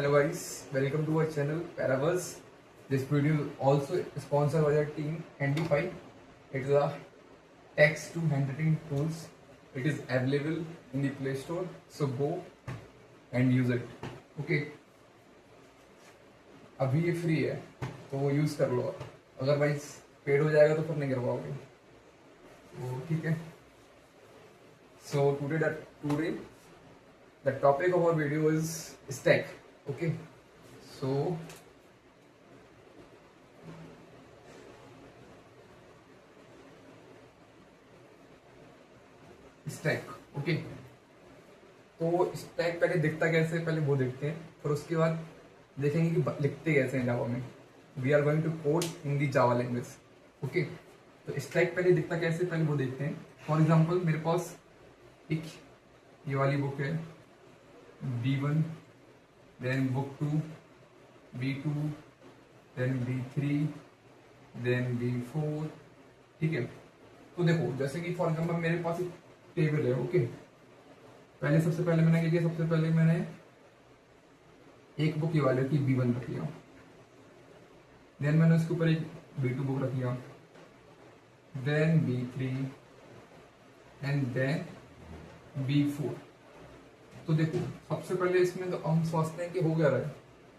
Hello guys, welcome to our channel Paraverse. This video is also sponsored by the team Handify. It is a text to handwriting tools. It is available in the Play Store, so go and use it. Okay. अभी ये free है तो use कर लो. Otherwise paid हो जाएगा तो फिर नहीं कर पाओगे. तो ठीक है. So today the topic of our video is stack. Okay, so stack. Okay, तो स्टैक पहले दिखता कैसे, पहले वो देखते हैं, फिर उसके बाद देखेंगे कि लिखते कैसे हैं जावा में. We are going to code in the Java language. Okay, तो स्टैक पहले दिखता कैसे, पहले वो देखते हैं. फॉर एग्जांपल मेरे पास एक ये वाली बुक है B1, then book 2, B2, then B3, then B4. ठीक है. तो देखो जैसे कि फॉर एग्जाम्पल मेरे पास एक टेबल है. ओके, पहले सबसे पहले मैंने क्या किया, सबसे पहले मैंने एक बुक ये वाले की B1 रख लिया. देन मैंने उसके ऊपर एक B2 बुक रख लिया, then B3 and then B4. तो देखो सबसे पहले इसमें तो हम सोचते हैं कि हो गया रहा है.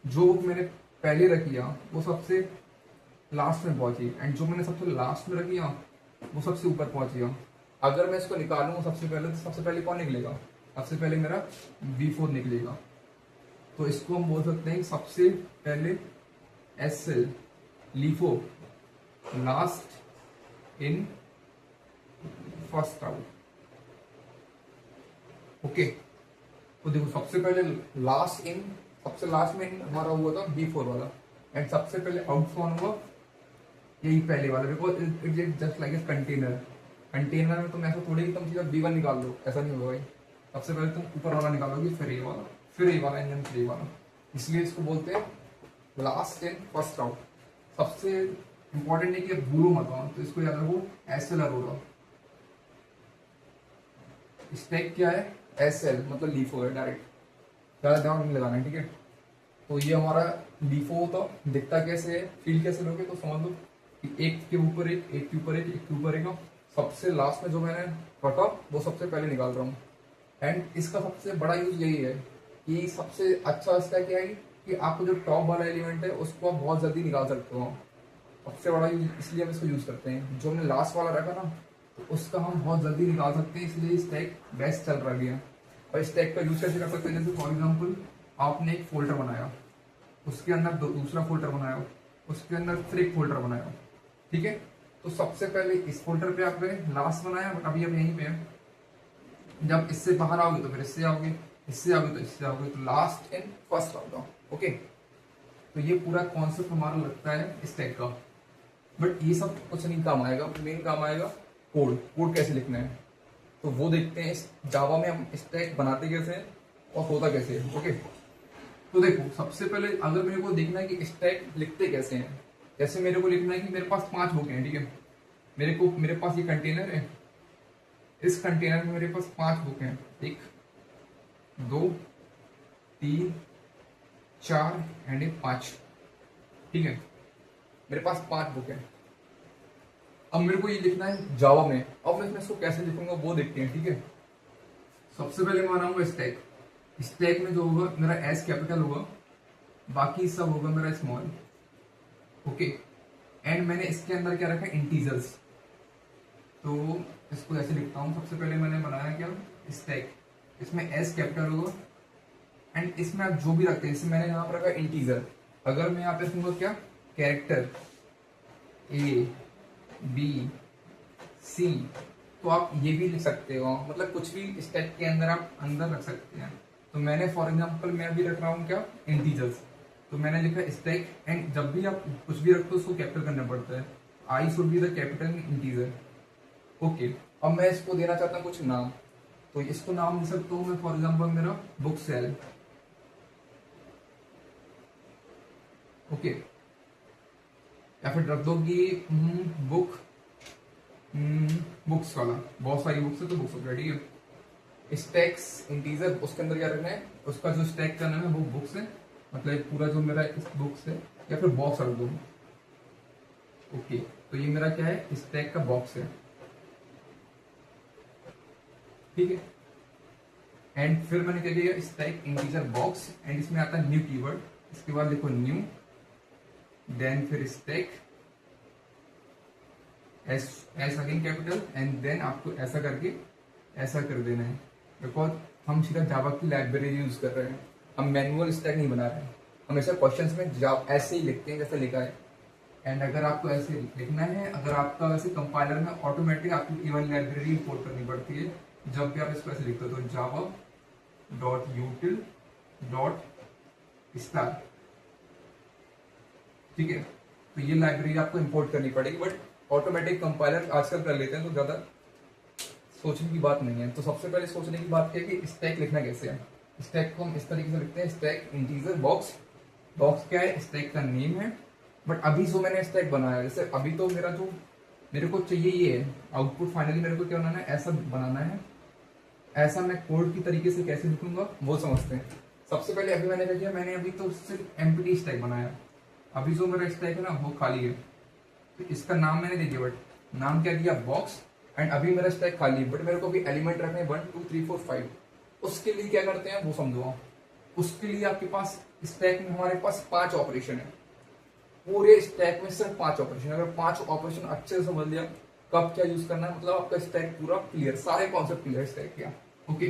जो बुक मैंने पहले रखी वो सबसे लास्ट में पहुंची, एंड जो मैंने सबसे लास्ट में रखी वो सबसे ऊपर पहुंची. अगर मैं इसको निकालूंगा सबसे पहले, तो सबसे पहले कौन निकलेगा, सबसे पहले मेरा B4 निकलेगा. तो इसको हम बोल सकते हैं सबसे पहले SL LIFO last in first out. Okay, तो देखो सबसे पहले लास्ट इन, सबसे लास्ट में हमारा हुआ था B4 वाला, एंड सबसे पहले आउट कौन हुआ, यही पहले वाला. Because it is just like a container. Container में तुम ऐसा थोड़ी तुम सीधा B1 निकाल दो, ऐसा नहीं होगा भाई. सबसे पहले तुम ऊपर वाला निकालोगे, फिर ये वाला, फिर ये वाला इंजन, फिर ये वाला. इसलिए इसको बोलते हैं लास्ट इन फर्स्ट आउट. सबसे इंपॉर्टेंट है कि भूलो मत हो, तो इसको याद रखो SL होगा. स्टैक क्या है, SL मतलब LIFO है डायरेक्ट, ज्यादा ध्यान नहीं लगाना है. ठीक है, तो ये हमारा LIFO होता. दिखता कैसे है, फील कैसे लोगे, तो समझ लो कि एक के ऊपर एक, एक के ऊपर एक, एक के ऊपर एक. सबसे लास्ट में जो मैंने रखा वो सबसे पहले निकाल रहा हूँ. एंड इसका सबसे बड़ा यूज यही है कि सबसे अच्छा इसका क्या है कि आपको जो टॉप वाला एलिमेंट है उसको आप बहुत जल्दी निकाल सकते हो. सबसे बड़ा यूज इसलिए हम इसको यूज करते हैं. जो हमने लास्ट वाला रखा ना, तो उसका हम बहुत जल्दी निकाल सकते हैं, इसलिए स्टैक बेस्ट चल रहा है. और स्टैक का यूज कैसे कर सकते हैं, जैसे फॉर एग्जाम्पल आपने एक फोल्डर बनाया, उसके अंदर दूसरा फोल्डर बनाया, उसके अंदर फिर एक फोल्डर बनाया. ठीक है, तो सबसे पहले इस फोल्डर पे आपने लास्ट बनाया, बट अभी हम यहीं पे हैं. जब इससे बाहर आओगे तो फिर इससे आओगे, इससे आओगे तो इससे आओगे, तो लास्ट इन फर्स्ट आओगा. ओके, तो ये पूरा कॉन्सेप्ट हमारा लगता है स्टैक का. बट ये सब कुछ नहीं काम आएगा. मेन काम आएगा कोड कैसे लिखना है, तो वो देखते हैं इस जावा में हम स्टैक बनाते कैसे हैं और होता कैसे है. ओके, तो देखो सबसे पहले अगर मेरे को देखना है कि स्टैक लिखते कैसे हैं, जैसे मेरे को लिखना है कि मेरे पास 5 बुक हैं. ठीक है, मेरे पास ये कंटेनर है, इस कंटेनर में मेरे पास 5 बुक हैं, 1 2 3 4 एंड 5. ठीक है, मेरे पास 5 बुक हैं. अब मेरे को ये लिखना है जावा में. अब मैं इसको कैसे लिखूंगा वो देखते हैं. ठीक है, सबसे पहले मैं बनाऊंगा स्टैक. स्टैक में जो होगा मेरा S कैपिटल होगा, बाकी सब होगा मेरा स्मॉल. ओके, एंड मैंने इसके अंदर क्या रखा है, इंटीजर्स. तो इसको ऐसे लिखता हूँ. सबसे पहले मैंने बनाया क्या, स्टैक. इसमें S कैपिटल होगा, एंड इसमें आप जो भी रखते हैं, इसमें मैंने यहाँ पर रखा इंटीजर. अगर मैं यहाँ पे रखूंगा क्या, कैरेक्टर A B C, तो आप ये भी लिख सकते हो. मतलब कुछ भी स्टैक के अंदर आप अंदर रख सकते हैं. तो मैंने फॉर एग्जांपल मैं अभी रख रहा हूँ क्या, इंटीजर्स. तो मैंने लिखा स्टैक, एंड जब भी आप कुछ भी रखते हो उसको कैपिटल करना पड़ता है. I should be the capital integer. Okay, अब मैं इसको देना चाहता हूँ कुछ नाम, तो इसको नाम दे सकता हूँ मैं. फॉर एग्जाम्पल मेरा बुक सेल. ओके, या फिर रख दो कि बुक बुक्स वाला. बहुत सारी बुक्स है तो बुक्स ऑलरेडी है. स्टैक्स इंटीजर, उसके अंदर क्या रखना है, उसका जो स्टैक का नाम है वो बुक्स है. मतलब ये पूरा जो मेरा इस बुक से, या फिर बॉक्स रख दो। ओके, तो ये मेरा क्या है, स्टैक का बॉक्स है, ठीक है। एंड फिर मैंने क्या किया, स्टैक इंटीजर बॉक्स, एंड इसमें आता है न्यू कीवर्ड, इसके बाद लिखो न्यू, देन फिर stack S S again capital, and then आपको ऐसा करके ऐसा कर देना है, बिकॉज हम सीधा जावा की लाइब्रेरी यूज कर रहे हैं, हम मैनुअल स्टैक नहीं बना रहे हैं। हमेशा क्वेश्चंस में जावा ऐसे ही लिखते हैं जैसे लिखा है। एंड अगर आपको ऐसे लिखना है, अगर आपका वैसे कंपाइलर में ऑटोमेटिक आपको केवल लाइब्रेरी इंपोर्ट करनी पड़ती है जब भी आप इसको ऐसे लिखते हो, तो जावा डॉट यूटिल डॉट स्टार, ठीक है। तो ये लाइब्रेरी आपको इंपोर्ट करनी पड़ेगी, बट ऑटोमेटिक कंपाइलर आजकल कर लेते हैं, तो ज्यादा सोचने की बात नहीं है। तो सबसे पहले सोचने की बात है कि स्टैक लिखना कैसे है। स्टैक को हम इस तरीके से लिखते हैं, स्टैक इंटीजर बॉक्स। बॉक्स क्या है, स्टैक का नेम है। बट अभी जो मैंने स्टैक बनाया, जैसे अभी तो मेरा जो मेरे को चाहिए ये है आउटपुट, फाइनली मेरे को क्या बनाना है, ऐसा बनाना है। ऐसा मैं कोड की तरीके से कैसे लिखूंगा वो समझते हैं। सबसे पहले अभी मैंने क्या किया, मैंने अभी तो सिर्फ एम्प्टी स्टैक बनाया। अभी जो मेरा स्टैक है ना वो खाली है, तो इसका नाम मैंने दे दिया, बट नाम क्या दिया, बॉक्स। एंड अभी मेरा स्टैक खाली है, बट मेरे को अभी एलिमेंट रखने हैं 1 2 3 4 5। उसके लिए क्या करते हैं वो समझो। उसके लिए आपके पास स्टैक में हमारे पास 5 ऑपरेशन है, पूरे स्टैक में सिर्फ 5 ऑपरेशन। अगर 5 ऑपरेशन अच्छे से समझ लिया कब क्या यूज करना है, मतलब आपका स्टैक पूरा क्लियर, सारे कॉन्सेप्ट क्लियर स्टैक किया। ओके,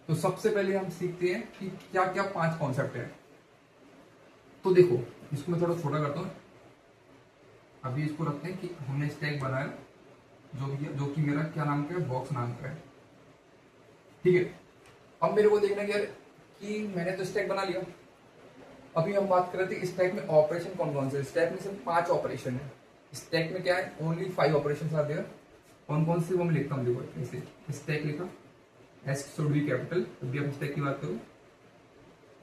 तो सबसे पहले हम सीखते हैं कि क्या क्या 5 कॉन्सेप्ट है। तो देखो, इसको मैं थोड़ा छोटा करता हूँ। अभी इसको रखते हैं कि हमने स्टैक बनाया जो कि मेरा क्या नाम का है, बॉक्स नाम का है, ठीक है। अब मेरे को देखना है कि मैंने तो स्टैक बना लिया। अभी हम बात कर रहे थे स्टैक में ऑपरेशन कौन कौन से। स्टैक में सिर्फ 5 ऑपरेशन है। स्टैक में क्या है, ओनली 5 ऑपरेशन आते हैं। कौन कौन से वो मैं लिखता हूँ, देखो ऐसे स्टैक लिखा, एस शुड बी कैपिटल, तब भी आप स्टैक की बात करो,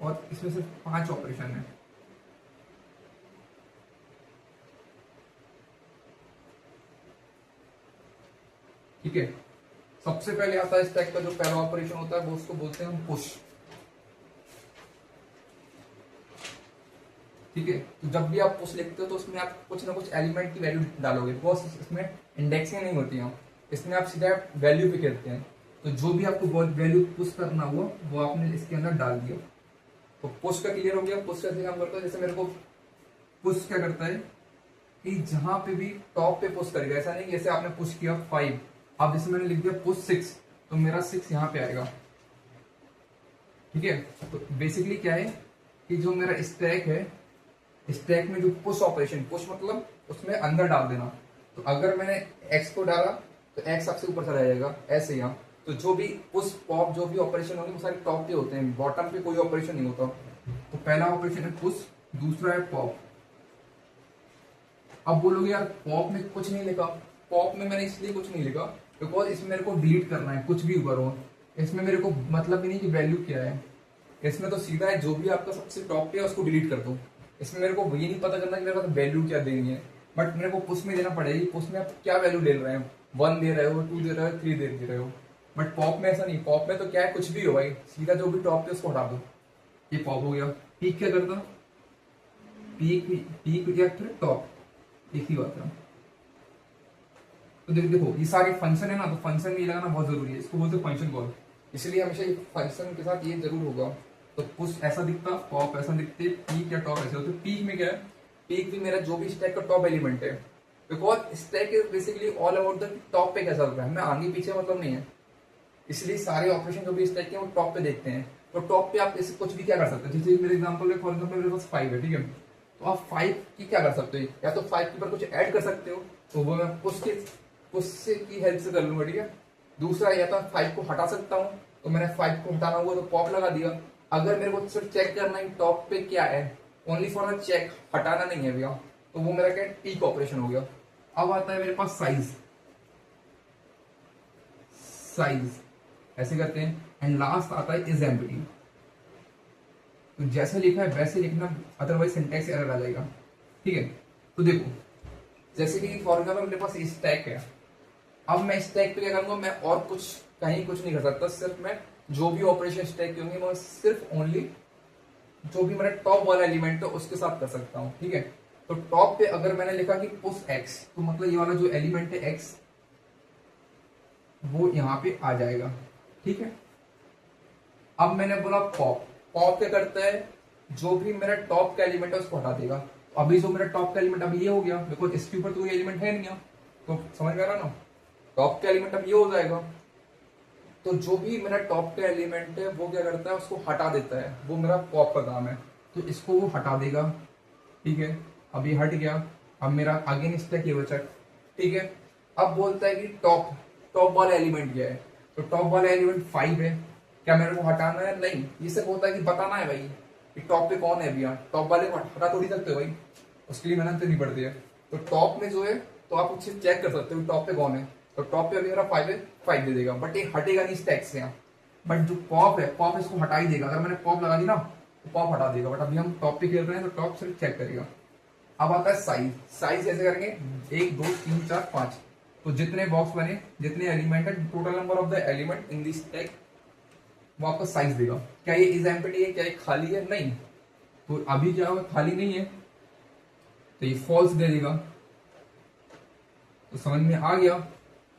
और इसमें सिर्फ 5 ऑपरेशन है। ठीक है, सबसे पहले आता है स्टैक का जो पहला ऑपरेशन होता है वो उसको बोलते हैं हम पुश, ठीक है। तो जब भी आप पुश लिखते हो तो उसमें आप कुछ ना कुछ एलिमेंट की वैल्यू डालोगे, बिकॉज इसमें इंडेक्सिंग नहीं होती है, इसमें आप सीधा वैल्यू पे करते हैं। तो जो भी आपको वैल्यू पुश करना हुआ वो आपने इसके अंदर डाल दिया। तो पुश का क्लियर हो गया। पुश कैसे काम करता है, जैसे मेरे को पुश क्या करता है कि जहां पे भी टॉप पे पुश करेगा, ऐसा नहीं जैसे आपने पुश किया 5, अब जैसे मैंने लिख दिया पुश 6, तो मेरा 6 यहाँ पे आएगा, ठीक है। तो बेसिकली क्या है कि जो मेरा स्टैक है, स्टैक में जो पुश ऑपरेशन, पुश मतलब उसमें अंदर डाल देना। तो अगर मैंने एक्स को डाला तो एक्स सबसे ऊपर चला जाएगा, ऐसे यहाँ। तो जो भी पुश पॉप जो भी ऑपरेशन होंगे वो सारे टॉप पे होते हैं, बॉटम पे कोई ऑपरेशन नहीं होता। तो पहला ऑपरेशन है पुश, दूसरा है पॉप। अब बोलोगे यार पॉप में कुछ नहीं लिखा। पॉप में मैंने इसलिए कुछ नहीं लिखा बिकॉज इसमें मेरे को डिलीट करना है, कुछ भी ऊपर हो। इसमें मेरे को मतलब भी नहीं कि वैल्यू क्या है, इसमें तो सीधा है जो भी आपका सबसे टॉप पे है उसको डिलीट कर दो। इसमें मेरे को ये नहीं पता करना कि मेरे पास वैल्यू क्या देनी है, बट मेरे को पुश में देना पड़ेगी। पुश में आप क्या वैल्यू ले रहे हैं, 1 दे रहे हो, 2 दे रहे हो, 3 दे रहे हो। बट पॉप में ऐसा नहीं, पॉप में तो क्या है कुछ भी हो भाई, सीधा जो भी टॉप पे उसको हटा दो। ये पॉप हो गया। पीक क्या करता, पीक या फिर टॉप, एक ही बात है। तो देखो ये सारे फंक्शन है ना, तो फंक्शन में लगाना बहुत जरूरी है, इसको बोलते हैं फंक्शन कॉल। इसलिए हमेशा ये फंक्शन के साथ ये जरूर होगा। तो पुश ऐसा दिखता, पॉप ऐसा दिखते, पीक या टॉप ऐसे होते। पीक में क्या है, पीक भी मेरा जो भी स्टैक का टॉप एलिमेंट है, because stack is basically all about the top पे क्या चल रहा है, हमें आगे पीछे मतलब नहीं है। इसलिए सारे ऑपरेशन जो भी स्टैक के वो टॉप पे देखते हैं। तो टॉप पे आप इसे कुछ भी क्या कर सकते हैं, जैसे मेरे एग्जांपल में फॉर एग्जांपल मेरे पास 5 है, ठीक है। तो आप 5 की क्या कर सकते हो, या तो 5 के ऊपर कुछ ऐड कर सकते हो, तो वो मैं पुश की हेल्प से कर लूंगा, ठीक है। दूसरा या तो 5 को हटा सकता हूँ, तो मैंने 5 को हटाना हुआ तो पॉप लगा दिया। अगर मेरे को सिर्फ चेक करना है टॉप पे क्या है, ओनली फॉर द चेक, हटाना नहीं है भैया, तो वो मेरा क्या पीक ऑपरेशन हो गया। अब आता है मेरे पास साइज ऐसे करते हैं। एंड लास्ट आता है इज एम्प्टी। तो जैसे लिखा है वैसे लिखना, अदरवाइज सिंटैक्स एरर आ जाएगा, ठीक है। तो देखो जैसे कि फॉर एग्जाम्पल मेरे पास स्टैक है, अब मैं स्टैक पे क्या करूंगा, मैं और कुछ कहीं कुछ नहीं कर सकता, सिर्फ मैं जो भी ऑपरेशन स्टैक के होंगे मैं सिर्फ ओनली जो भी मेरा टॉप वाला एलिमेंट है उसके साथ कर सकता हूँ, ठीक है। तो टॉप पे अगर मैंने लिखा कि पुश एक्स, तो मतलब ये वाला जो एलिमेंट है एक्स वो यहाँ पे आ जाएगा, ठीक है। अब मैंने बोला पॉप, पॉप क्या करता है, जो भी मेरा टॉप का एलिमेंट है उसको हटा देगा। तो अभी जो मेरा टॉप का एलिमेंट अभी ये हो गया, बिकॉज इसके ऊपर तो कोई एलिमेंट है नहीं, तो समझ में आ रहा ना, टॉप का एलिमेंट अब ये हो जाएगा। तो जो भी मेरा टॉप का एलिमेंट है वो क्या करता है, उसको हटा देता है, वो मेरा पॉप का काम है। तो इसको वो हटा देगा, ठीक है। अब ये हट गया, अब मेरा अगेन स्टैक ये बचा, ठीक है। अब बोलता है कि टॉप, टॉप वाला एलिमेंट क्या है, तो टॉप वाला एलिमेंट 5 है। क्या मेरे को हटाना है? नहीं, ये सिर्फ होता है कि बताना है भाई कि टॉप पे कौन है अभी। यहाँ टॉप वाले को हटा थोड़ी सकते हो भाई, उसके लिए मेहनत करनी पड़ती है। तो टॉप में जो है, तो आप उससे चेक कर सकते हो टॉप पे कौन है। तो टॉप पे अभी मेरा 5 है, 5 दे देगा, बट ये हटेगा नहीं स्टैक से यहाँ। बट जो पॉप है, पॉप इसको हटा ही देगा। अगर मैंने पॉप लगा दी ना तो पॉप हटा देगा, बट अभी हम टॉप पे खेल रहे हैं तो टॉप सिर्फ चेक करेगा। अब आता है साइज, साइज कैसे करेंगे, 1 2 3 4 5, तो जितने बॉक्स बने, जितने एलिमेंट है, total number of the element in this stack, वो आपको साइज देगा। क्या ये इज एम्प्टी है, क्या ये खाली है? नहीं। तो अभी क्या होगा, खाली नहीं है, तो ये फॉल्स दे देगा। तो समझ में आ गया।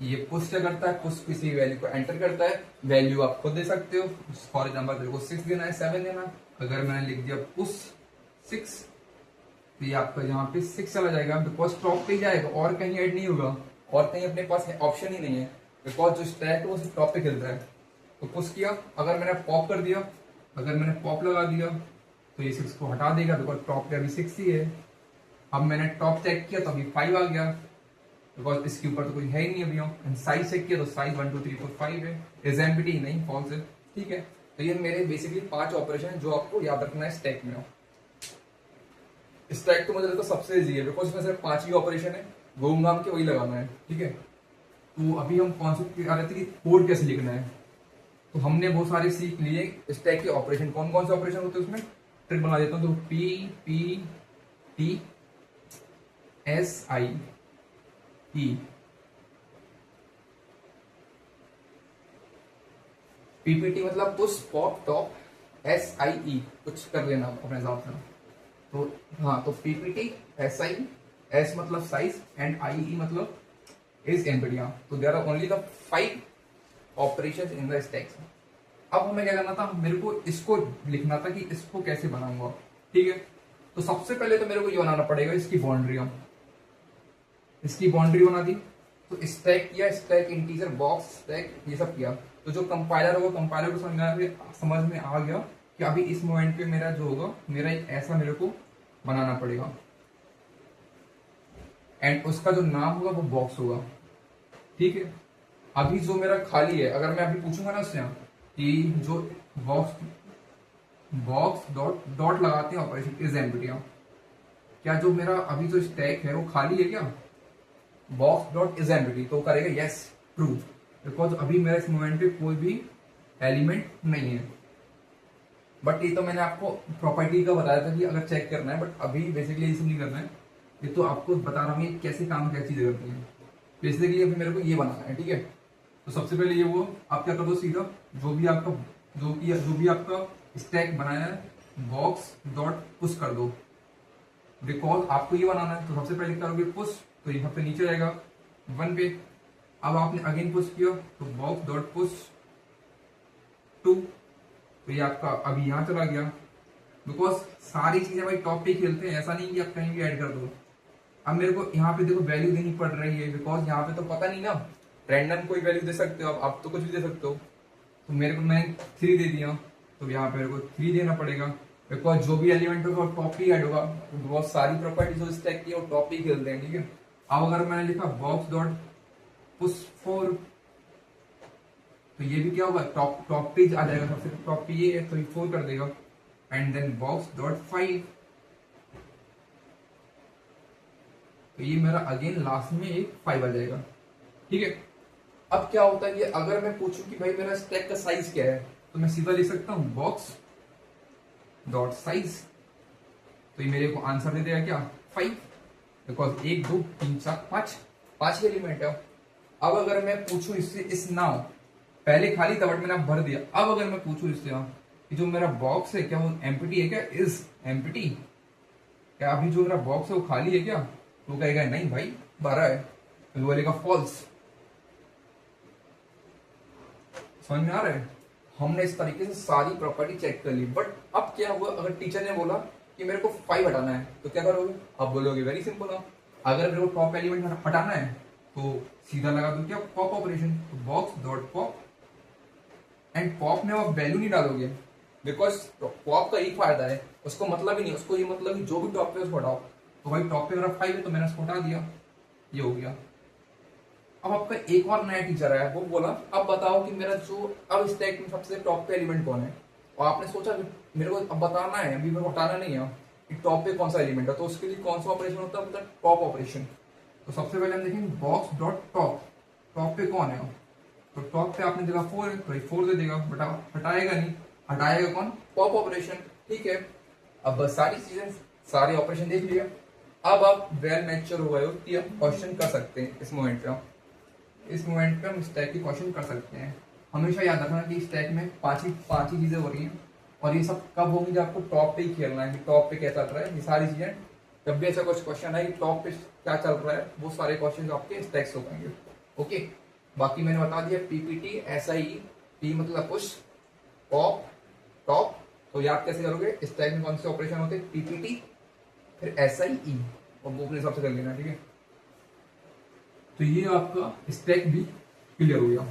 ये पुश क्या करता है, पुश किसी वैल्यू को एंटर करता है, वैल्यू आप खुद दे सकते हो। फॉर एग्जाम्पल तेरे को 6 देना है, 7 देना है। अगर मैंने लिख दिया पुश 6, तो ये आपका यहाँ पे 6 चला जाएगा, बिकॉज टॉप पे ही जाएगा और कहीं ऐड नहीं होगा, और कहीं अपने पास ऑप्शन ही नहीं है, बिकॉज जो स्टैक है वो सिर्फ टॉप पे खेल रहा है। तो पुश किया, अगर मैंने पॉप कर दिया, अगर मैंने पॉप लगा दिया तो ये 6 को हटा देगा, बिकॉज टॉप पे अभी 6 ही है। अब मैंने टॉप चेक किया तो अभी 5 आ गया, बिकॉज इसके ऊपर तो कोई है ही नहीं अभी। एंड साइज चेक किया तो साइज 1 2 3 4 5 है, इज एम्प्टी नहीं, फॉल्स है, ठीक है। तो ये मेरे बेसिकली 5 ऑपरेशन है जो आपको याद रखना है स्टैक में। स्टैक तो मुझे लगता है सबसे इजी है, बिकॉज इसमें सिर्फ 5 ही ऑपरेशन है, घूम घाम के वही लगाना है, ठीक है। तो अभी हम कॉन्सेप्ट आ रहे थे कि कोड कैसे लिखना है। तो हमने बहुत सारे सीख लिए स्टैक के ऑपरेशन, कौन कौन से ऑपरेशन होते हैं उसमें, ट्रिक बना देता हूँ। तो P P T S I E, PPT मतलब push pop top, S I E कुछ कर लेना अपने हिसाब से। तो हाँ, तो पीपीटी एस आई, एस मतलब साइज एंड आई ई मतलब इज एम्प्टी। तो there are only the 5 operations in the stack. अब हमें क्या करना था, मेरे को इसको लिखना था कि इसको कैसे बनाऊंगा, ठीक है। तो सबसे पहले तो मेरे को ये बनाना पड़ेगा इसकी बाउंड्री, इसकी बाउंड्री बना दी। तो स्टैक किया, स्टैक इंटीजर बॉक्स स्टैक ये सब किया। तो जो कंपाइलर होगा, कंपाइलर को समझ में आ गया कि अभी इस मोमेंट पे मेरा जो होगा, मेरा एक ऐसा मेरे को बनाना पड़ेगा, एंड उसका जो नाम होगा वो बॉक्स होगा, ठीक है। अभी जो मेरा खाली है, अगर मैं अभी पूछूंगा ना उससे कि जो बॉक्स डॉट डॉट लगाते हैं ऑपरेशन इज एम्प्टी, क्या जो मेरा अभी जो स्टैक है वो खाली है क्या, बॉक्स डॉट इज एम्प्टी, तो करेगा यस ट्रू, बिकॉज अभी मेरे इस मोमेंट पे कोई भी एलिमेंट नहीं है। बट ये तो मैंने आपको प्रॉपर्टी का बताया था कि अगर चेक करना है, बट अभी बेसिकली ये सब नहीं करना है, ये तो आपको बता रहा हूँ कैसे काम क्या चीजें करती हैं। बेसिकली अभी मेरे को ये बनाना है, ठीक है। तो सबसे पहले ये वो आप क्या कर दो, सीधा जो भी आपका स्टैक बनाया है बॉक्स डॉट पुश कर दो, बिकॉज आपको ये बनाना है। तो सबसे पहले करोगे पुश, तो यहाँ पे नीचे जाएगा 1 पे। अब आपने अगेन पुश किया तो बॉक्स डॉट पुश 2, तो ये आपका अभी यहाँ चला गया, बिकॉज सारी चीजें भाई टॉप पे खेलते हैं, ऐसा नहीं कि आप कहीं भी ऐड कर दो। अब मेरे को यहाँ पे देखो वैल्यू देनी पड़ रही है, बिकॉज यहाँ पे तो पता नहीं ना, रैंडम कोई वैल्यू दे सकते हो आप तो कुछ भी दे सकते हो। तो मेरे को मैंने 3 दे दिया, तो यहाँ पे मेरे को 3 देना पड़ेगा, बिकॉज जो भी एलिमेंट होगा टॉप ही ऐड होगा। बहुत सारी प्रॉपर्टीज जो स्टैक की है वो टॉप ही खेलते हैं, ठीक है। अब अगर मैंने लिखा बॉक्स डॉट पुश 4, तो ये भी क्या होगा, टॉप पे आ जाएगा, सबसे टॉप पे ये है तो ये 4 कर देगा, एंड देन बॉक्स डॉट 5, तो ये मेरा अगेन लास्ट में एक 5 आ जाएगा, ठीक है। अब क्या होता है कि अगर मैं पूछूं कि भाई मेरा स्टैक का साइज क्या है, तो मैं सीधा लिख सकता हूं बॉक्स डॉट साइज, तो ये मेरे को आंसर दे देगा क्या 5, बिकॉज 1 2 3 4 5 एलिमेंट है। अब अगर मैं पूछूं इससे इस नाउ, पहले खाली था बट मैंने भर दिया, अब अगर मैं पूछूं इससे कि जो मेरा बॉक्स है क्या वो एम्प्टी है क्या, इज एम्प्टी, क्या अभी जो मेरा बॉक्स है वो खाली है क्या, तो कहेगा नहीं भाई 12 है, तो वो बोलेगा फॉल्स। समझ में आ रहा है? हमने इस तरीके से सारी प्रॉपर्टी चेक कर ली। बट अब क्या हुआ, अगर टीचर ने बोला कि मेरे को 5 हटाना है तो क्या करोगे? अब बोलोगे वेरी सिंपल है, अगर मेरे को टॉप एलिमेंट हटाना है तो सीधा लगा दो क्या, पॉप ऑपरेशन, तो box dot pop, and pop में आप वैल्यू नहीं डालोगे बिकॉज पॉप का एक फायदा है, उसको मतलब ही नहीं, उसको ये मतलब कि जो भी टॉप पे उसको हटाओ, तो भाई टॉप पे मेरा 5 है तो मैंने उसको हटा दिया, ये हो गया। अब आपका एक और नया टीचर आया, वो बोला अब बताओ कि मेरा जो अब स्टैक में सबसे टॉप पे एलिमेंट कौन है, और आपने सोचा कि मेरे को अब बताना है, अभी मेरे को हटाना नहीं है कि टॉप पे कौन सा एलिमेंट है, तो उसके लिए कौन सा ऑपरेशन होता है, मतलब टॉप ऑपरेशन। तो सबसे पहले हम देखेंगे बॉक्स डॉट टॉप, टॉप पे कौन है, तो टॉप पे आपने देखा 4 है तो 4 दे देगा, बट हटाएगा नहीं, हटाएगा कौन, पॉप ऑपरेशन। ठीक है, अब बस सारी चीजें सारे ऑपरेशन देख लिया। अब आप वेल मैच्योर हो गए हो कि आप क्वेश्चन कर सकते हैं इस मोमेंट पे, इस मोमेंट पे हम स्टैक की क्वेश्चन कर सकते हैं। हमेशा याद रखना कि स्टैक में पांच ही चीजें हो रही हैं, और ये सब कब होंगी जब आपको टॉप पे ही खेलना है कि टॉप पे क्या चल रहा है, ये सारी चीजें जब भी ऐसा कुछ क्वेश्चन है कि टॉप पे क्या चल रहा है, वो सारे क्वेश्चन आपके स्टैक से हो पाएंगे। ओके, बाकी मैंने बता दिया पीपीटी SI, पी मतलब पुश, पॉप, टॉप, तो याद कैसे करोगे, स्टैक में कौन से ऑपरेशन होते हैं, पीपीटी फिर SI, और वो अपने हिसाब से कर लेना। ठीक है, तो ये आपका स्टैक भी क्लियर हो गया।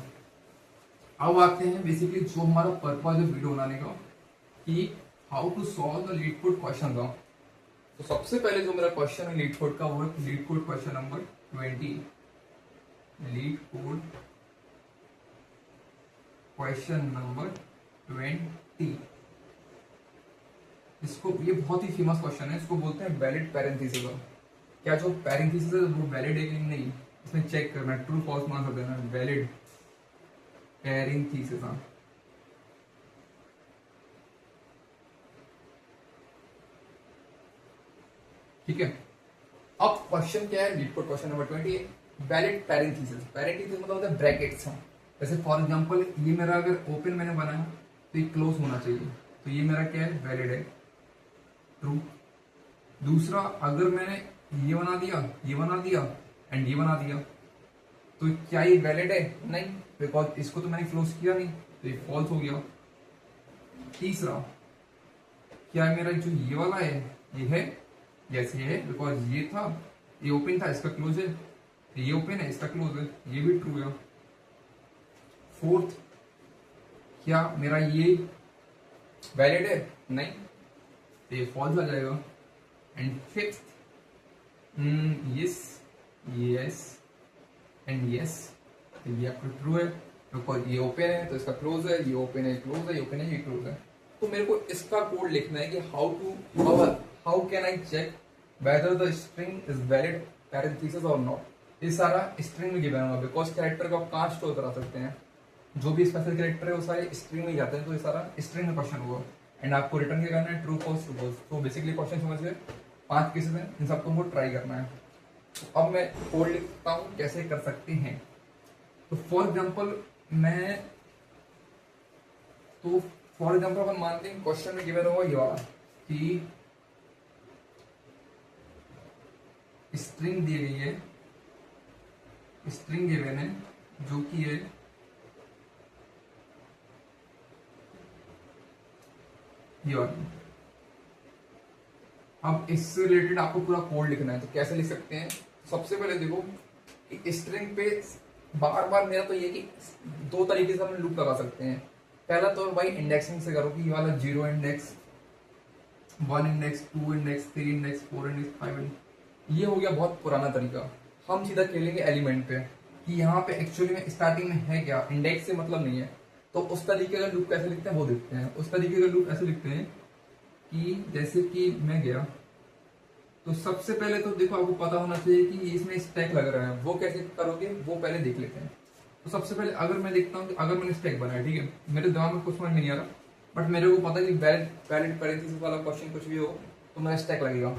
अब आते हैं बेसिकली जो हमारा पर्पज है वीडियो बनाने का, कि how to solve the LeetCode question का। तो सबसे पहले जो मेरा क्वेश्चन है लीड कोड का, वो है leet code question number 20, leet code question number 20। इसको, ये बहुत ही फेमस क्वेश्चन है, इसको बोलते हैं वैलिड पैरेंथेसिस। क्या जो पैरेंथेसिस है वो वैलिड है कि नहीं, इसमें चेक करना, ट्रू फॉल्स मान सकते हैं, वैलिड पैरेंथेसिस। ठीक है, अब क्वेश्चन क्या है, leet code question number 20, valid parenthesis. Parenthesis मतलब होता है ब्रैकेट्स हैं। जैसे फॉर एग्जांपल ये मेरा अगर ओपन मैंने बनाया तो ये क्लोज होना चाहिए, तो ये मेरा क्या है, वैलिड है, ट्रू। दूसरा, अगर मैंने ये बना दिया, ये बना दिया एंड ये बना दिया, तो क्या ये वैलिड है, नहीं, बिकॉज इसको तो मैंने क्लोज किया नहीं, तो ये फॉल्स हो गया। तीसरा, क्या मेरा जो ये वाला है, ये है, यस ये है, बिकॉज ये था, ये ओपन था, इसका क्लोज है, ये ओपन है, इसका क्लोज है, ये भी ट्रू है। फोर्थ, क्या मेरा ये वैलिड है, नहीं, तो ये फॉल्स आ जाएगा। And fifth, yes, yes and yes, तो ये आपका ट्रू है, बिकॉज ये ओपन है तो इसका क्लोज है, ये ओपन है, क्लोज है, ये ओपन है, ये क्लोज है। तो मेरे को इसका कोड लिखना है कि how can I check whether the string is valid parenthesis और नॉट। ये सारा स्ट्रिंग में गिवन होगा, बिकॉज कैरेक्टर को आप कहाँ स्टोर करा सकते हैं, जो भी स्पेशल कैरेक्टर है वो सारे स्ट्रिंग में जाते हैं, तो ये सारा स्ट्रिंग में क्वेश्चन होगा। एंड आपको रिटर्न क्या करना है, ट्रू फॉल्स, ट्रू फॉल्स। तो बेसिकली क्वेश्चन समझ गए, 5 केसेस हैं, इन सबको हमको ट्राई करना है। तो अब मैं कोड लिखता हूँ कैसे कर सकते हैं। तो फॉर एग्जाम्पल अपन मानते हैं क्वेश्चन में गिवन होगा ये वाला कि स्ट्रिंग दी गई है, स्ट्रिंग गिवन है जो कि है ये वाली। अब इससे रिलेटेड आपको पूरा कोड लिखना है, तो कैसे लिख सकते हैं। सबसे पहले देखो कि स्ट्रिंग पे बार बार मेरा तो ये कि 2 तरीके से हम लूप लगा सकते हैं। पहला तो भाई इंडेक्सिंग से करो कि ये वाला 0 index, 1 index, 2 index, 3 index, 4 index, 5 index. ये हो गया बहुत पुराना तरीका। हम सीधा खेलेंगे एलिमेंट पे कि यहाँ पे एक्चुअली में स्टार्टिंग में है क्या, इंडेक्स से मतलब नहीं है। तो उस तरीके का लूप कैसे लिखते हैं वो देखते हैं। उस तरीके का लूप ऐसे लिखते हैं कि जैसे कि मैं गया तो सबसे पहले तो देखो आपको पता होना चाहिए कि इसमें स्टैक लग रहा है, वो कैसे करोगे वो पहले देख लेते हैं। तो सबसे पहले अगर मैं देखता हूँ कि अगर मैंने स्टैक बनाया, ठीक है, मेरे दिमाग में कुछ समझ में नहीं आ रहा, बट मेरे को पता है कि वैलिड पैरेंथेसिस वाला क्वेश्चन कुछ भी हो तो मेरा स्टैक लगेगा।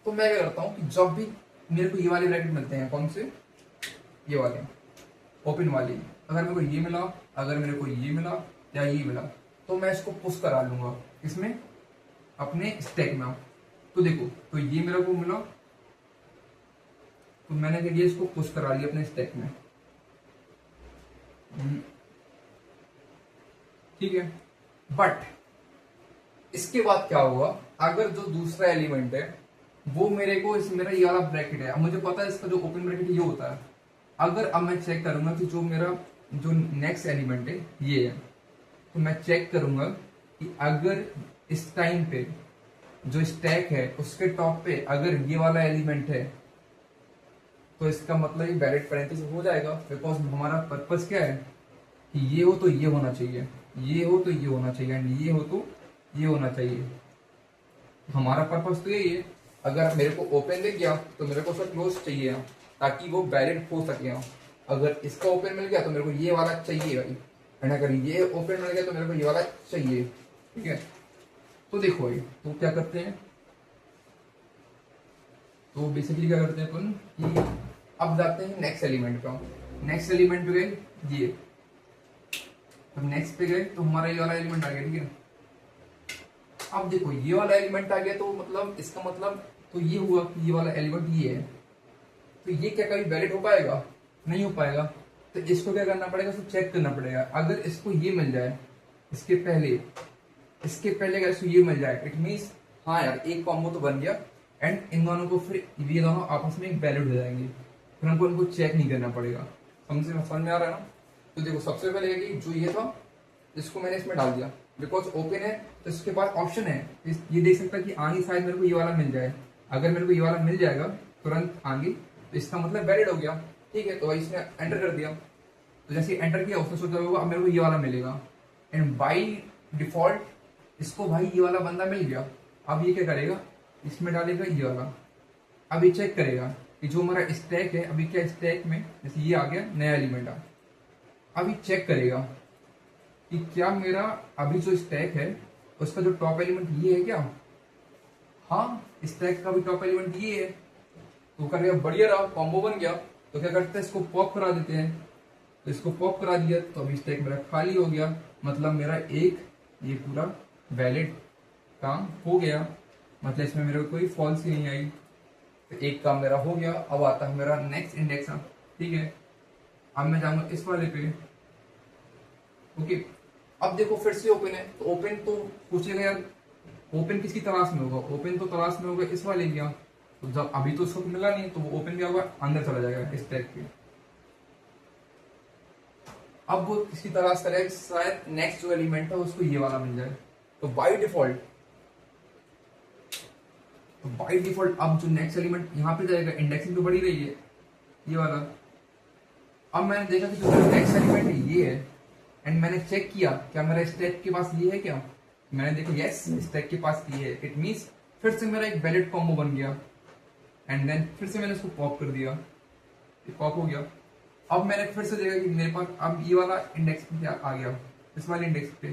तो मैं क्या करता हूँ कि जब भी मेरे को ये वाले ब्रैकेट मिलते हैं, कौन से, ये वाले ओपन वाली, अगर मेरे को ये मिला, अगर मेरे को ये मिला या ये मिला, तो मैं इसको पुश करा लूंगा इसमें अपने स्टैक में। तो देखो, तो ये मेरे को मिला, तो मैंने क्या किया, इसको पुश करा लिया अपने स्टैक में। ठीक है, बट इसके बाद क्या होगा, अगर जो दूसरा एलिमेंट है वो मेरे को इस मेरा ये वाला ब्रैकेट है, अब मुझे पता है इसका जो ओपन ब्रैकेट ये होता है। अगर अब मैं चेक करूंगा कि जो मेरा जो नेक्स्ट एलिमेंट है ये है, तो मैं चेक करूंगा कि अगर इस टाइम पे जो स्टैक है उसके टॉप पे अगर ये वाला एलिमेंट है, तो इसका मतलब ये वैलिड पैरेंथेसिस हो जाएगा, बिकॉज हमारा पर्पस क्या है कि ये हो तो ये होना चाहिए, ये हो तो ये होना चाहिए, एंड ये हो तो ये होना चाहिए। हमारा पर्पस तो यही है। अगर मेरे को ओपन दे गया तो मेरे को उसका क्लोज चाहिए ताकि वो वैलिड हो सके। अगर इसका ओपन मिल गया तो मेरे को ये वाला चाहिए भाई, एंड अगर ये ओपन मिल गया तो मेरे को ये वाला चाहिए। ठीक है, तो देखो भाई, तो क्या करते हैं, तो बेसिकली क्या करते हैं अपन कि अब जाते हैं नेक्स्ट एलिमेंट पे। नेक्स्ट एलिमेंट पे गए ये, अब नेक्स्ट पे गए तो हमारा ये वाला एलिमेंट आ गया। ठीक है, अब देखो ये वाला एलिमेंट आ गया, तो मतलब इसका मतलब तो ये हुआ कि ये वाला एलिमेंट ये है, तो ये क्या कभी वैलिड हो पाएगा? नहीं हो पाएगा। तो इसको क्या करना पड़ेगा, इसको चेक करना पड़ेगा। अगर इसको ये मिल जाए इसके पहले अगर इसको ये मिल जाए, इट मीन्स हाँ यार एक कॉम्बो तो बन गया, एंड इन दोनों को फिर ये दोनों आपस में एक वैलिड हो जाएंगे, फिर हमको इनको चेक नहीं करना पड़ेगा। समझ में आ रहा है ना? तो देखो सबसे पहले कि जो ये था इसको मैंने इसमें डाल दिया, बिकॉज ओपन है तो इसके पास ऑप्शन है, ये देख सकता है कि आगे शायद मेरे को ये वाला मिल जाए। अगर मेरे को ये वाला मिल जाएगा तुरंत आगे, तो इसका मतलब वैलिड हो गया। ठीक है, तो भाई इसने एंटर कर दिया, तो जैसे एंटर किया उसने सोचा होगा अब मेरे को ये वाला मिलेगा, एंड बाई डिफॉल्ट इसको भाई ये वाला बंदा मिल गया। अब ये क्या करेगा, इसमें डालेगा ये वाला। अब ये चेक करेगा कि जो हमारा स्टैक है, अभी क्या स्टैक में जैसे ये आ गया नया एलिमेंट आ, अभी चेक करेगा कि क्या मेरा अभी जो स्टैक है उसका जो टॉप एलिमेंट ये है क्या? हाँ, स्टैक का भी टॉप एलिमेंट ये है, तो करेगा बढ़िया रहा, कॉम्बो बन गया। तो क्या करते हैं, इसको पॉप करा देते हैं। तो इसको पॉप करा दिया तो अभी स्टैक मेरा खाली हो गया, मतलब मेरा एक ये पूरा वैलिड काम हो गया, मतलब इसमें मेरे को कोई फॉल्स ही नहीं आई। तो एक काम मेरा हो गया। अब आता है मेरा नेक्स्ट इंडेक्स। ठीक है, अब मैं जाऊंगा इस वाले पे। ओके, अब देखो फिर से ओपन है, तो ओपन तो पूछेगा यार ओपन किसकी तलाश में होगा, ओपन तो तलाश में होगा इस वाले का। तो जब अभी तो उसको मिला नहीं, तो वो ओपन क्या होगा, अंदर चला जाएगा इस टैग के। अब वो किसकी तलाश करेगा, शायद नेक्स्ट जो एलिमेंट है उसको ये वाला मिल जाए। तो बाय डिफॉल्ट अब जो नेक्स्ट एलिमेंट यहाँ पे जाएगा, इंडेक्सिंग तो बढ़ी रही है ये वाला। अब मैंने देखा कि जो नेक्स्ट एलिमेंट है ये है, एंड मैंने चेक किया क्या मेरा स्टैक के पास ये है क्या? मैंने देखा यस स्टैक के पास ये है, इट मींस फिर से मेरा एक वैलिड कॉम्बो बन गया। एंड देन फिर से मैंने इसको पॉप कर दिया, ये पॉप हो गया। अब मैंने फिर से देखा कि मेरे पास अब ये वाला इंडेक्स पे आ गया, इस वाले इंडेक्स पे।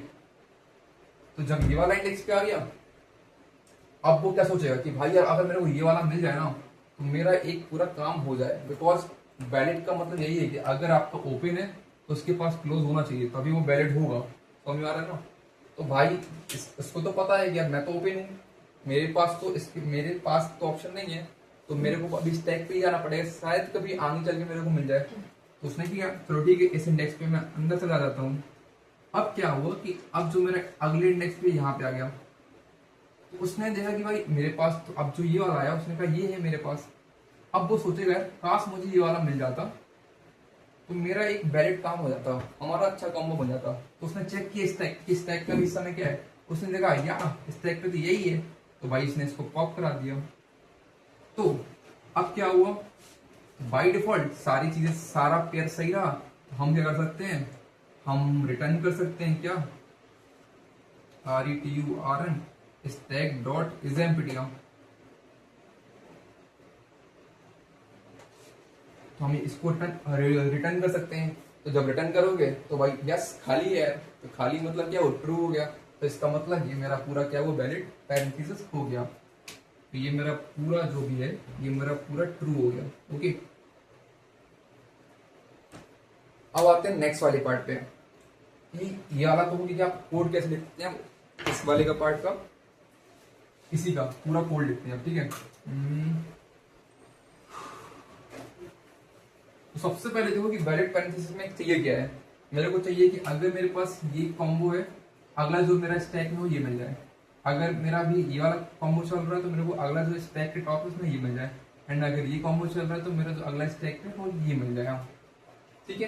तो जब ये वाला इंडेक्स पे आ गया, अब वो क्या सोचेगा कि भाई यार अगर मेरे को ये वाला मिल जाए ना तो मेरा एक पूरा काम हो जाए, बिकॉज वैलिड का मतलब यही है कि अगर आपका ओपन है तो उसके पास क्लोज होना चाहिए, तभी वो वैलिड होगा। समझ में आ रहा है ना? तो भाई इसको तो पता है कि यार मैं तो ओपन हूँ, मेरे पास तो ऑप्शन नहीं है, तो मेरे को अभी स्टैक पे ही जाना पड़ेगा, शायद कभी आगे चल के मेरे को मिल जाए। तो उसने किया, चलो ठीक है इस इंडेक्स पे मैं अंदर चला जाता हूँ। अब क्या हुआ कि अब जो मेरा अगले इंडेक्स पे यहाँ पे आ गया, तो उसने देखा कि भाई मेरे पास तो अब जो ये वाला आया, उसने कहा ये है मेरे पास। अब वो सोचेगा यार काश मुझे ये वाला मिल जाता तो मेरा एक वैलिड काम हो जाता, हमारा अच्छा कॉम्बो बन जाता। तो उसने चेक किया स्टैक का भी इस समय क्या है, उसने देखा यार स्टैक पे तो यही है, तो भाई इसने इसको पॉप करा दिया। तो अब क्या हुआ, बाय डिफॉल्ट सारी चीजें सारा पेयर सही रहा, तो हम क्या कर सकते हैं, हम रिटर्न कर सकते हैं क्या, return stack dot is empty. तो हम इसको रिटर्न कर सकते हैं। तो जब रिटर्न करोगे तो भाई यस खाली है, तो खाली मतलब क्या, वो ट्रू हो गया। तो इसका मतलब ये मेरा पूरा क्या वो वैलिड पैरेंथेसिस हो गया। तो ये मेरा पूरा जो भी है ये मेरा पूरा ट्रू हो गया। ओके, अब आते हैं नेक्स्ट वाली पार्ट पे। कि ये वाला तो कि आप कोड कैसे लिखते हैं, इस वाले का पार्ट का, इसी का पूरा कोड लिखते हैं, ठीक है। तो सबसे पहले देखो कि वैलिड पैरेंथेसिस में चाहिए क्या है। मेरे को चाहिए कि अगर मेरे पास ये कॉम्बो है, अगला जो मेरा स्टैक में हो ये मिल जाए। अगर मेरा भी ये वाला कॉम्बो चल रहा है तो मेरे को अगला जो स्टैक के टॉप है उसमें ये मिल जाए, एंड अगर ये कॉम्बो चल रहा है तो मेरा जो अगला स्टैक है वो ये मिल जाएगा, ठीक है।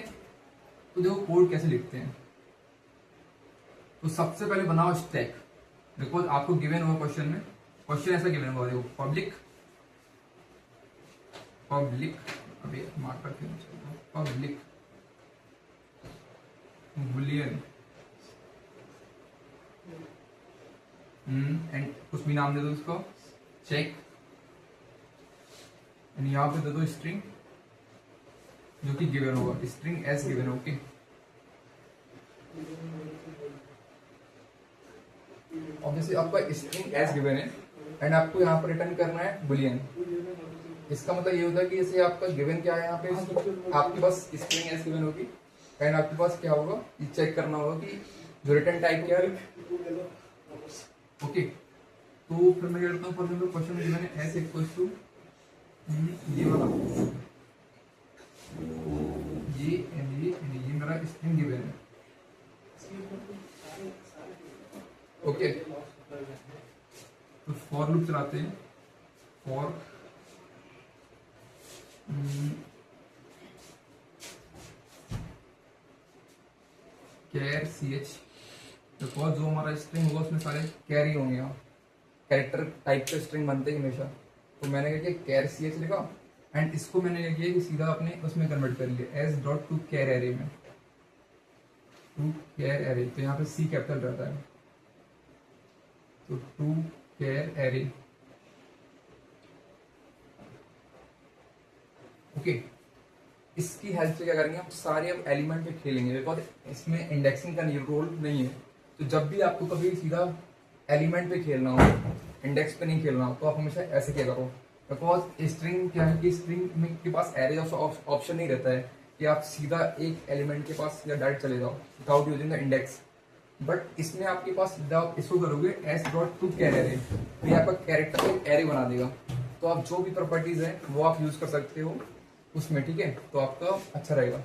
तो देखो कोड कैसे लिखते हैं। तो सबसे पहले बनाओ स्टैक। देखो आपको गिवन होगा क्वेश्चन में, क्वेश्चन ऐसा गिवन होगा, देखो पब्लिक अभी मार्क करके पब्लिक बुलियन एंड कुछ भी नाम दे दो उसको, चेक, एंड यहाँ पे दे दो स्ट्रिंग जो कि गिवन होगा, स्ट्रिंग एस गिवन है, ओके। ऑब्वियसली आपका स्ट्रिंग एस गिवन है एंड आपको यहाँ पर रिटर्न करना है बुलियन। इसका मतलब ये होता है कि जैसे आपका गिवन क्या है, यहाँ पे आपके पास स्ट्रिंग एस गिवन होगी एंड आपके पास क्या होगा, ये चेक करना होगा कि जो रिटर्न टाइप क्या है, ओके। तो फिर मैं करता हूँ, फॉर एग्जाम्पल क्वेश्चन में गिवन है एस इक्वल्स टू ये वाला, ये मेरा स्ट्रिंग गिवन है, ओके। तो फॉर लूप चलाते हैं, for char C H, because जो हमारा स्ट्रिंग होगा उसमें सारे कैरी होंगे, यहाँ कैरेक्टर टाइप के स्ट्रिंग बनते हैं हमेशा। तो मैंने क्या किया, कैर सी एच लिखा एंड इसको मैंने क्या किया कि सीधा अपने उसमें कन्वर्ट कर लिया S dot to char array में, टू कैर एरे। तो यहाँ पे सी कैपिटल रहता है, तो टू कैर एरे, ओके। इसकी हेल्प से क्या करेंगे हम, सारे अब एलिमेंट पे खेलेंगे, बिकॉज इसमें इंडेक्सिंग का रोल नहीं है। तो जब भी आपको कभी सीधा एलिमेंट पे खेलना हो, इंडेक्स पे नहीं खेलना हो, तो आप हमेशा ऐसे क्या करो, बिकॉज स्ट्रिंग क्या है कि स्ट्रिंग में के पास एरे ऑप्शन नहीं रहता है कि आप सीधा एक एलिमेंट के पास या डायरेक्ट चले जाओ without using the index. But इसमें आपके पास जब आप इसको करोगे S dot to char array, तो ये आपका कैरेक्टर एक एरे बना देगा। तो आप जो भी प्रॉपर्टीज है वो आप यूज कर सकते हो उसमें, ठीक है। तो आपका अच्छा रहेगा।